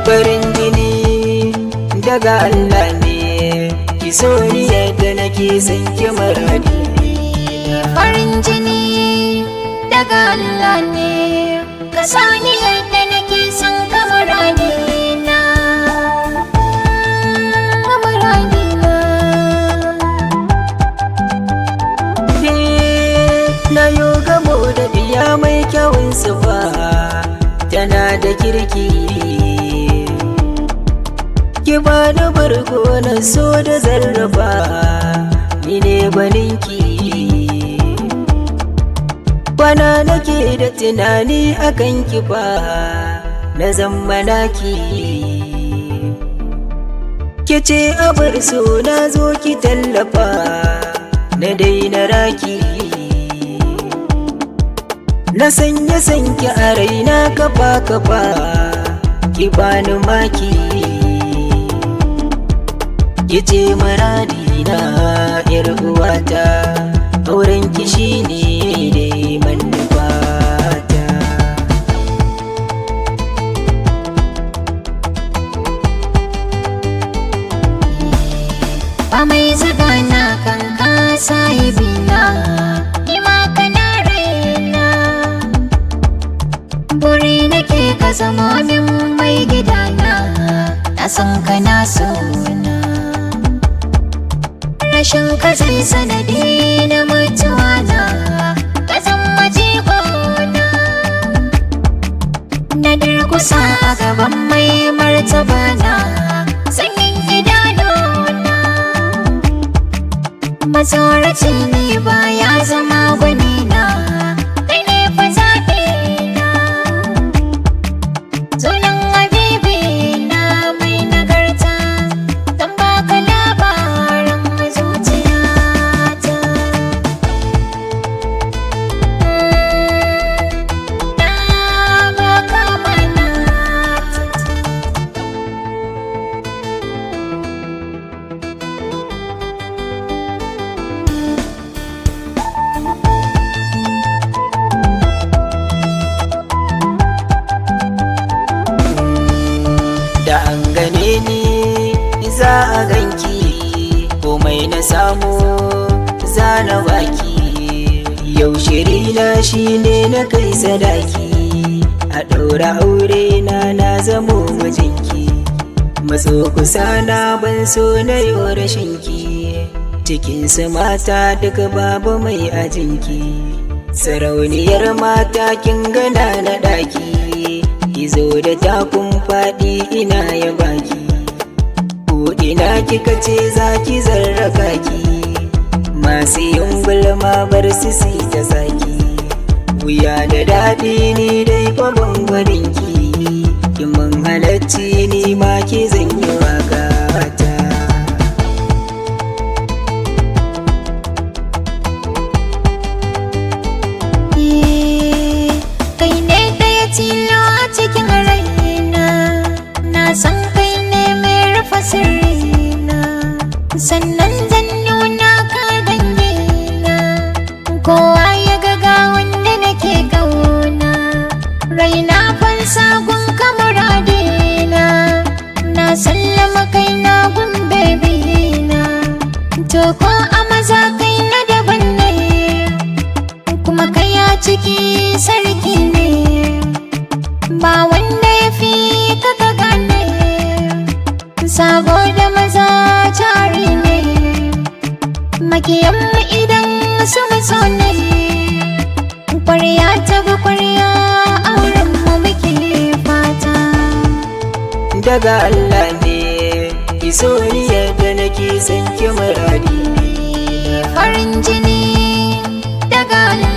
Farin jini daga Allah ne, ki so ni yadda nake son ki muradina. Farin jini daga Allah ne, ka so ni yadda nake son ka muradina. Na yo gamo da biya mai kyawun sufa, tana da kirki. Ki bani bargo na so da zarrafa, ni ne gwaninki. Bana nake da tunani akan ki ba, na zammana ki. Ki ce abar so na zo ki tallafa, na daina raki. Na sanya sanki a raina kafa ki bani maki. Ki ce muradina yar uwata, auren ki shine dai manufata. Ba mai zuba na kan kasa yi bina, ni ma kana raina. Buri nake ka zama min mai gidana, na san kana sona. Rashin ka zai sanadi na mutuwa na, ka zama jigona. Na durkusa a gaban mai martaba na, sanyin idanuna. Matsoraci ne ba ya zama gwanina, kai ne fa zaɓina. Sunan habibi na mai nagarta, don baka labarin zuciyata. Na baka manata. Da an gane ni za a ganki, komai na samu za na baki. Yau shirina shine na kai sadaki, a ɗaura aure na zamo mijinki. Matso kusa na ban so na yi rashinki, cikinsu mata duka babu mai ajinki. Sarauniyar mata kin gana na ɗaki, izo da takun faɗi ina ya baki. Ko ina kika ce za ki zarraka ki, masu yin gulma bar su ta saki. Wuya da daɗi ni dai fa bangwarinki, ki mun halacci ni ma ki zan yi wakata. Kai ne ɗaya tilo a cikin raina, na san kai ne mai rufe sirrina. Sannan zan nuna ka dangina, kowa ya ga wanda nake ƙauna. Raina fansa gun ka muradina, na sallama kaina gun bebina. To ko a maza kai na daban ne, kuma kai a ciki sarki ne. Ba wanda ya fi ka gane, saboda maza jari ne. Makiyanmu idan su maso ne, kwarya ta ga kwarya aurenmu muke fata. Daga Allah ne, ki so ni yadda nake son ki muradina. Farin jini daga Allah.